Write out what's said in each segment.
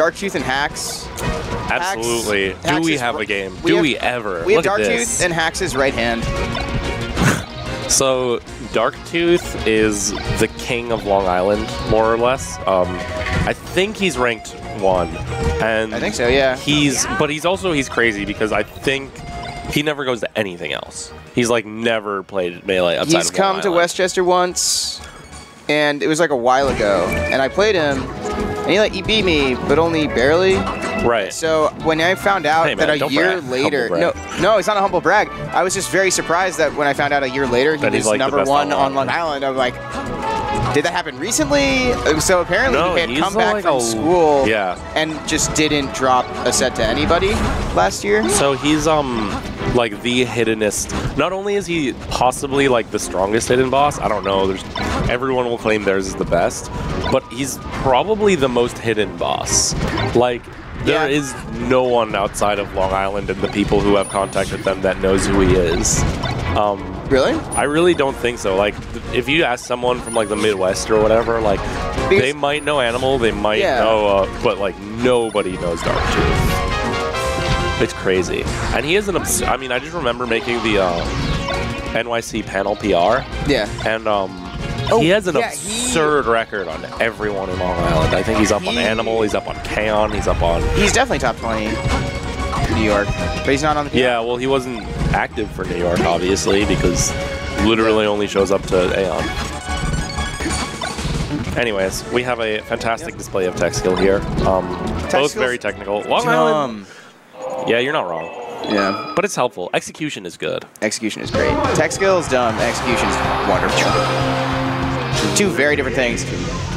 Darktooth and Hacks. Absolutely. Do we have a game? Do we ever? We have Darktooth and Hacks' right hand. So Darktooth is the king of Long Island, more or less. I think he's ranked 1, and I think so. Yeah. But he's crazy because I think he never goes to anything else. He's like never played Melee outside of Long Island. He's come to Westchester once, and it was like a while ago, and I played him, and he beat me, but only barely. Right. So when I found out that a year later, no, it's not a humble brag. I was just very surprised that when I found out a year later he was like #1 on Long Island. I'm like, did that happen recently? So apparently he had come back from school and just didn't drop a set to anybody last year. So he's like the hiddenest. Not only is he possibly like the strongest hidden boss, I don't know, everyone will claim theirs is the best, but he's probably the most hidden boss. Like, there is no one outside of Long Island and the people who have contact with them that knows who he is. Really? I really don't think so. Like, if you ask someone from like the Midwest or whatever, like, they might know Animal, they might know, but like nobody knows Darktooth. It's crazy. And he is an I mean, I just remember making the NYC panel PR. Yeah. And he has an absurd record on everyone in Long Island. I think he's up on Animal, he's up on K-On, he's up on... He's definitely top 20 in New York, but he's not on the... Yeah, well, he wasn't active for New York, obviously, because literally only shows up to AON. Anyways, we have a fantastic display of tech skill here. Both very technical. Long Island... Yeah, you're not wrong. Yeah. But it's helpful. Execution is good. Execution is great. Tech skill is dumb. Execution is wonderful. Two very different things.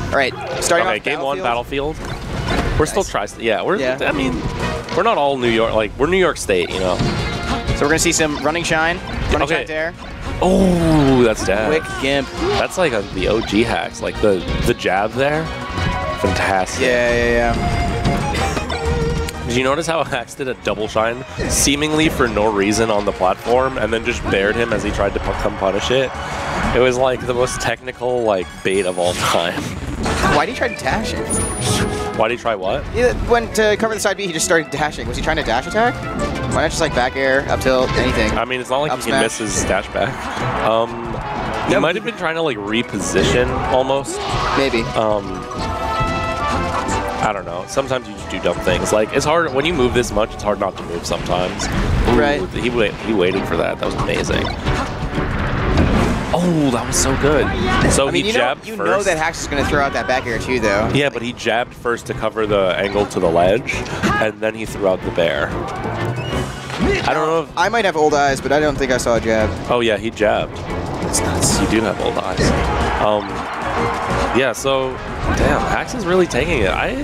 All right, starting off game 1, Battlefield. We're still I mean, we're not all New York. Like, we're New York State, you know. So we're gonna see some running shine. Running shine dare. Oh, that's dab. Quick gimp. That's like the OG hacks. Like the jab there. Fantastic. Yeah. Did you notice how Hacks did a double shine, seemingly for no reason on the platform, and then just bared him as he tried to come punish it? It was like the most technical like bait of all time. Why did he try to dash it? Why did he try what? He went to cover the side B, he just started dashing. Was he trying to dash attack? Why not just like back air, up tilt, anything? I mean, it's not like he can miss his dash back. He might have been trying to like reposition almost. Maybe. I don't know. Sometimes you just do dumb things. Like, it's hard when you move this much. It's hard not to move sometimes. Ooh, right. He waited for that. That was amazing. Oh, that was so good. So he jabbed first. You know that Hacks is going to throw out that back air too, though. Yeah, but he jabbed first to cover the angle to the ledge, and then he threw out the bear. I don't know if... I might have old eyes, but I don't think I saw a jab. Oh, yeah, he jabbed. That's nuts. You do have old eyes. Yeah, so, damn, Hacks is really taking it. I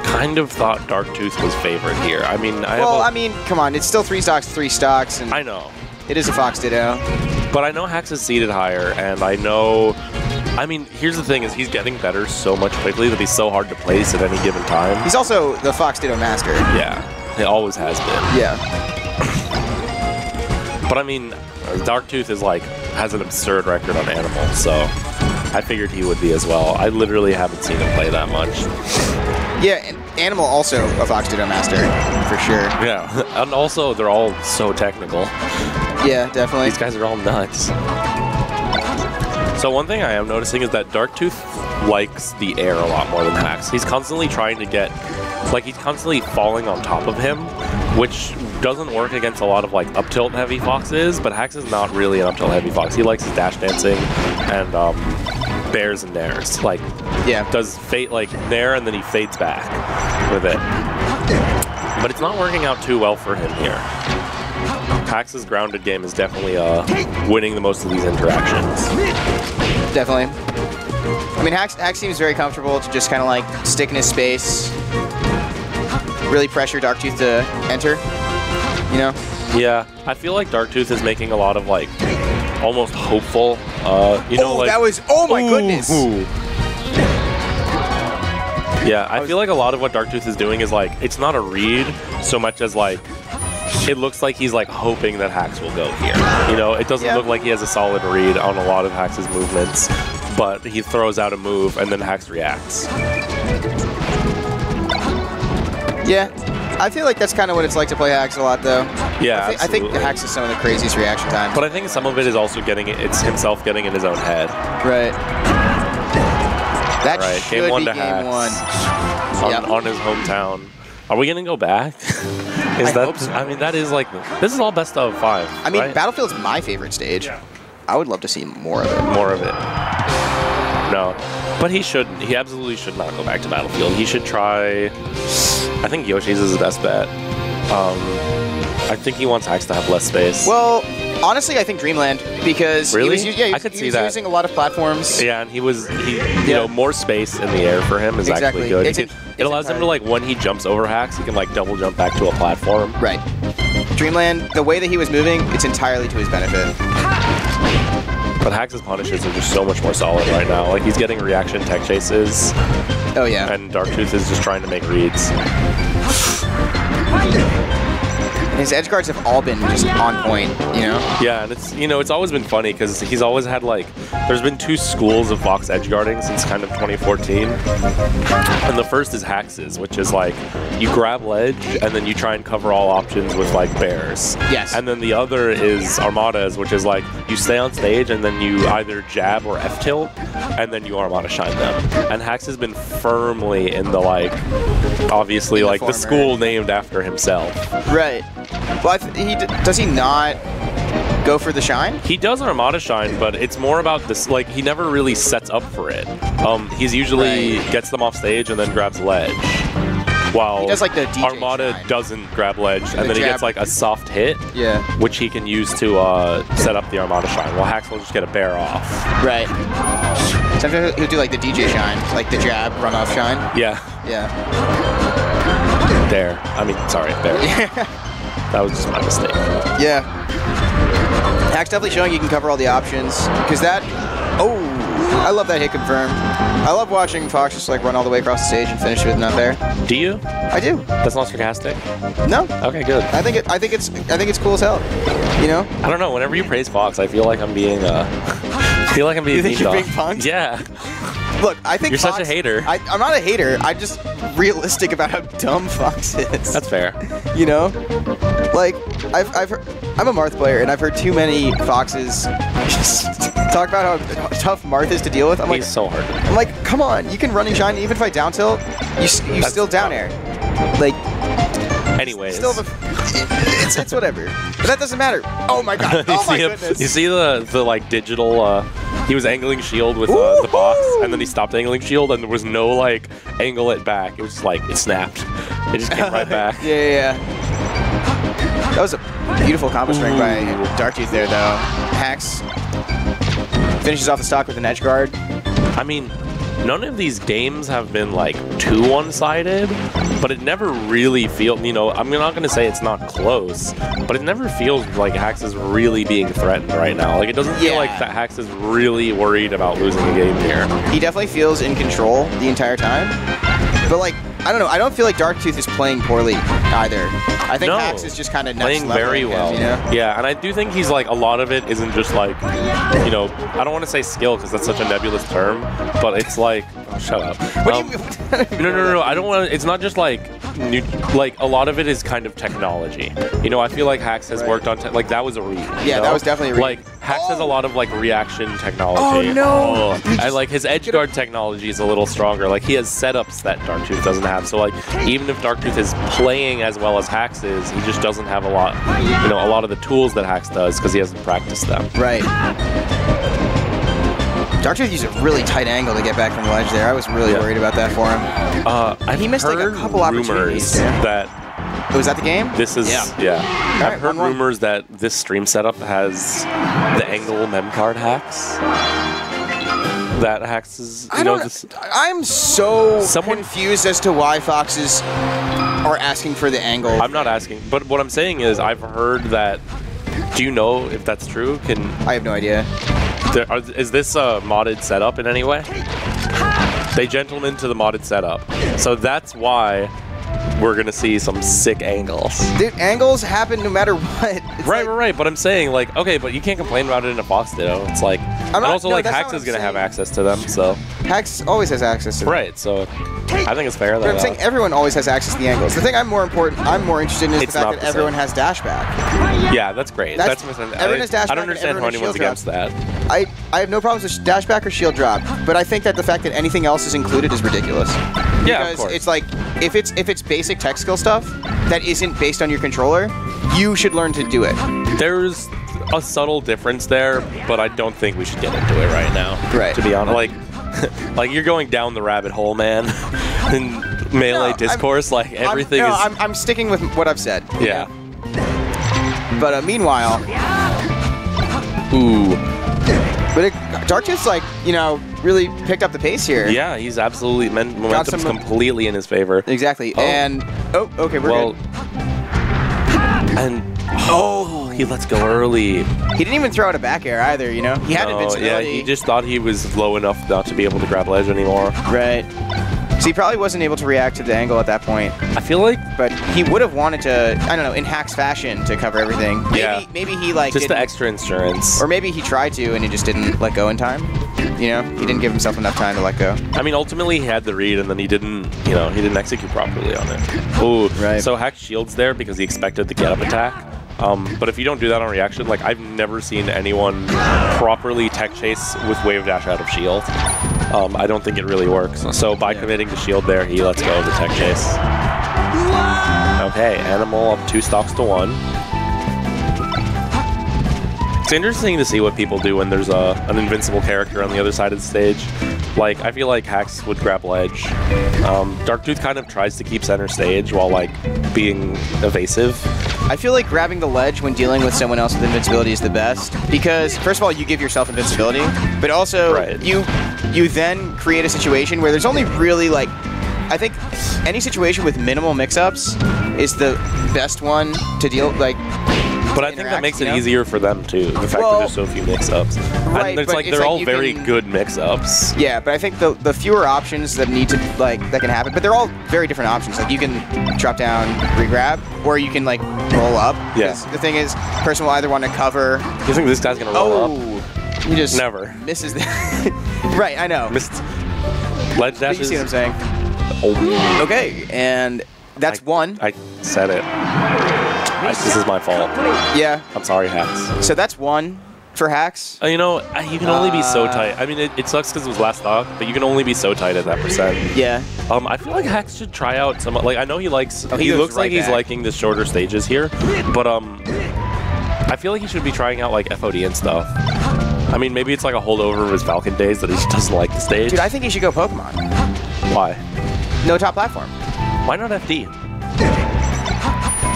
kind of thought Darktooth was favored here. I mean, I mean, come on, it's still 3 stocks. And I know. It is a Fox Ditto. But I know Hacks is seated higher, and I know... I mean, here's the thing, is he's getting better so much quickly that he's so hard to place at any given time. He's also the Fox Ditto master. Yeah, he always has been. Yeah. But I mean, Darktooth is like, has an absurd record on Animal, so I figured he would be as well. I literally haven't seen him play that much. Yeah, and Animal also a Fox Ditto master, for sure. Yeah, and also they're all so technical. Yeah, definitely. These guys are all nuts. So one thing I am noticing is that Darktooth likes the air a lot more than Hacks. He's constantly trying to get, like, he's constantly falling on top of him, which doesn't work against a lot of like up tilt heavy foxes, but Hacks is not really an up tilt heavy fox. He likes his dash dancing and bears and nairs. Like, does fade like nair and then he fades back with it. But it's not working out too well for him here. Hacks' grounded game is definitely winning the most of these interactions. Definitely. I mean, Hacks seems very comfortable to just kind of like stick in his space, really pressure Darktooth to enter, you know? Yeah, I feel like Darktooth is making a lot of like almost hopeful, you know, like... that was, oh my goodness! Yeah, I feel like a lot of what Darktooth is doing is like, it's not a read so much as like, it looks like he's like hoping that Hacks will go here. You know, it doesn't look like he has a solid read on a lot of Hacks' movements, but he throws out a move and then Hacks reacts. Yeah. I feel like that's kind of what it's like to play Hacks a lot, though. Yeah, I think Hacks is some of the craziest reaction times. But I think some of it is also it's himself getting in his own head. Right. That should game 1 be to game 1. On his hometown. Are we gonna go back? I hope so. I mean, that is like this is all best of 5. I mean, right? Battlefield's my favorite stage. I would love to see more of it. More of it. No, but he shouldn't. He absolutely should not go back to Battlefield. He should try. I think Yoshi's is his best bet. I think he wants Hacks to have less space. Well, honestly, I think Dreamland, because really? he was using a lot of platforms. Yeah, and you know, more space in the air for him is actually good. It allows him to, like, when he jumps over Hacks, he can, like, double jump back to a platform. Right. Dreamland, the way that he was moving, it's entirely to his benefit. But Hacks' punishes are just so much more solid right now. Like, he's getting reaction tech chases. Oh, yeah. And Darktooth is just trying to make reads. His edge guards have all been just on point, you know? Yeah, and it's always been funny because he's always had, like, there's been 2 schools of Fox edge guarding since kind of 2014. And the first is Hax's, which is like you grab ledge and then you try and cover all options with like bears. Yes. And then the other is Armada's, which is like you stay on stage and then you either jab or F tilt and then you Armada shine them. And Hax has been firmly in the like, obviously in like the school named after himself. Right. Well, does he not go for the shine? He does Armada shine, but it's more about this, like, he never really sets up for it. He's usually gets them off stage and then grabs ledge. While he does, like, the DJ Armada shine. Doesn't grab ledge, and then he gets like a soft hit, which he can use to set up the Armada shine. While Hax will just get a bear off. Right. Sometimes he'll do like the DJ shine, like the jab run off shine. Yeah. Yeah. There. I mean, sorry, there. That was just my mistake. Yeah. Hack's definitely showing you can cover all the options. Because that... Oh! I love that hit confirmed. I love watching Fox just like run all the way across the stage and finish with an up air. Do you? I do. That's not sarcastic? No. Okay, good. I think it's cool as hell. You know? I don't know. Whenever you praise Fox, I feel like I'm being you think you're being punked? Yeah. Look, I think you're Fox, such a hater. I'm not a hater. I'm just realistic about how dumb Fox is. That's fair. You know, like I've heard, I'm a Marth player, and I've heard too many Foxes talk about how tough Marth is to deal with. He's so hard. I'm like, come on, you can run and shine. Even if I down tilt, you still down air. Like, anyways, it's whatever. But that doesn't matter. Oh my god. Oh my goodness. You see the like digital. He was angling shield with the box, and then he stopped angling shield, and there was no like angle it back. It was just like it snapped. It just came right back. Yeah. That was a beautiful combo string by Darktooth there, though. Hax finishes off the stock with an edge guard. I mean, none of these games have been like too one-sided, but it never really feels, you know, I'm not going to say it's not close, but it never feels like Hax is really being threatened right now. Like, it doesn't feel like that Hax is really worried about losing a game here. He definitely feels in control the entire time, but like, I don't know, I don't feel like Darktooth is playing poorly either. I think Hax is just kind of playing very well. You know? Yeah, and I do think he's like, a lot of it isn't just like, you know, I don't want to say skill because that's such a nebulous term, but it's like, oh, shut up. What do you mean? No, I don't want to, it's not just like, like a lot of it is kind of technology. You know, I feel like Hax has worked on, like that was a read. Yeah, that was definitely a read. Like, Hax has a lot of like reaction technology. Oh no! I like his edge guard technology is a little stronger. Like he has setups that Darktooth doesn't have. So like even if Darktooth is playing as well as Hax is, he just doesn't have a lot of the tools that Hax does because he hasn't practiced them. Right. Darktooth used a really tight angle to get back from ledge there. I was really worried about that for him. He missed like a couple opportunities that. Oh, was that the game? This is I've heard rumors that this stream setup has the angle mem card hacks. That Hax is, I'm so confused as to why Foxes are asking for the angle. I'm not asking, but what I'm saying is I've heard that. Do you know if that's true? I have no idea. Is this a modded setup in any way? They gentlemen to the modded setup. So that's why we're going to see some sick angles. Dude, angles happen no matter what. It's right. But I'm saying, like, okay, but you can't complain about it in a Fox Ditto. It's like, and also, like, Hax is going to have access to them, so. Hax always has access to them. Right, so I think it's fair that. But I'm saying everyone always has access to the angles. The thing I'm more interested in is the fact that everyone has dashback. Yeah, that's great. Everyone has dashback. I don't understand how anyone's against that. I have no problems with dashback or shield drop, but I think that the fact that anything else is included is ridiculous. Yeah, of course. It's like, if it's basic tech skill stuff that isn't based on your controller, you should learn to do it. There's a subtle difference there, but I don't think we should get into it right now. Right. To be honest, like you're going down the rabbit hole, man. In melee discourse, everything is. I'm sticking with what I've said. Yeah. But meanwhile. Ooh. But Darktooth's really picked up the pace here. Yeah, he's absolutely momentum's completely in his favor. Exactly. And okay, we're good. And he lets go early. He didn't even throw out a back air either, He had invincibility. Yeah, he just thought he was low enough not to be able to grab ledge anymore. Right. So he probably wasn't able to react to the angle at that point. I feel like, but he would have wanted to, I don't know, in Hax fashion to cover everything. Maybe he just the extra insurance, or maybe he tried to and he just didn't let go in time. He didn't give himself enough time to let go. I mean, ultimately he had the read and then he didn't, he didn't execute properly on it. Oh, right. So Hax shields there because he expected the get up attack. But if you don't do that on reaction, I've never seen anyone properly tech chase with wave dash out of shield. I don't think it really works. So by committing to shield there, he lets go of the tech chase. Okay, Animal up 2 stocks to 1. It's interesting to see what people do when there's an invincible character on the other side of the stage. I feel like Hax would grab ledge. Darktooth kind of tries to keep center stage while being evasive. I feel like grabbing the ledge when dealing with someone else with invincibility is the best because, first of all, you give yourself invincibility, but also you then create a situation where there's only really I think any situation with minimal mix-ups is the best one to deal But I think that makes it easher for them too. The fact that there's so few mix-ups, and it's they're all very good mix-ups. Yeah, but I think the fewer options that need to that can happen, but they're all very different options. You can drop down, re-grab, or you can roll up. Yeah. The thing is, person will either want to cover. You think this guy's gonna roll up? He just never misses. Right, I know. Missed ledge dashes. You see what I'm saying? Oh. Okay, and that's one. I said it. This is my fault. Yeah. I'm sorry, Hax. So that's one for Hax. You can only be so tight. I mean, it sucks because it was last stock, but you can only be so tight at that %. Yeah. I feel like Hax should try out some. I know he likes. He looks like he's liking the shorter stages here, but I feel like he should be trying out FOD and stuff. I mean, maybe it's a holdover of his Falcon days that he just doesn't like the stage. Dude, I think he should go Pokemon. Why? No top platform. Why not FD?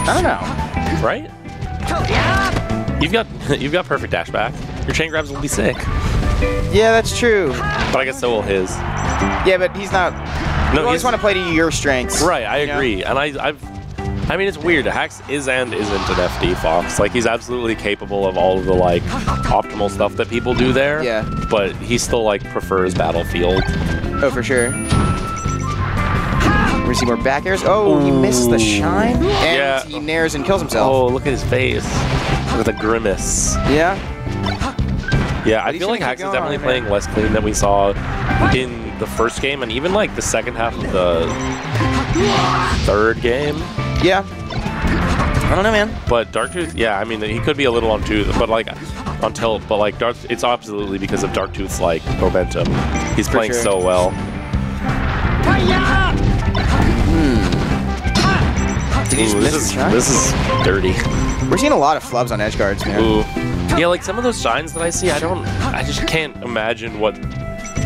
I don't know. Right? You've got perfect dash back. Your chain grabs will be sick. Yeah, that's true. But I guess so will his. Yeah, but he's not. No, you always want to play to your strengths. Right, I agree. And I mean, it's weird. Hax is and isn't an FD Fox. He's absolutely capable of all of the optimal stuff that people do there. Yeah. But he still prefers Battlefield. Oh, for sure. We see more back airs. Oh, he misses the shine. And he nares and kills himself. Oh, look at his face. With a grimace. Yeah. Yeah, I feel like Hax is definitely playing less clean than we saw in the first game, and even the second half of the third game. Yeah. I don't know, man. But Darktooth, yeah, I mean, he could be a little on tooth, but on tilt, but it's absolutely because of Darktooth's momentum. He's playing so well. This is dirty. We're seeing a lot of flubs on edge guards, man. Ooh. Yeah, some of those shines that I see, I just can't imagine what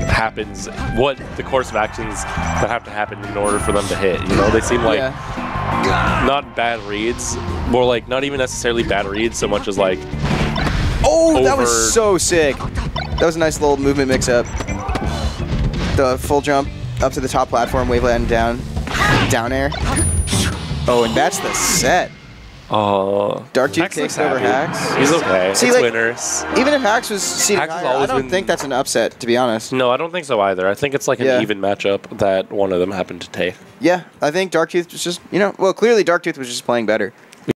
happens, what the course of actions that have to happen in order for them to hit. They seem not bad reads, more not even necessarily bad reads so much as oh, that was so sick. That was a nice little movement mix-up. The full jump up to the top platform, wave land down air. Oh, and that's the set. Darktooth takes over Hacks. He's okay. See, it's like, winners. Even if Hacks was seeded higher, I don't think that's an upset, to be honest. No, I don't think so either. I think it's like an even matchup that one of them happened to take. Yeah, I think Darktooth was just, well, clearly Darktooth was just playing better.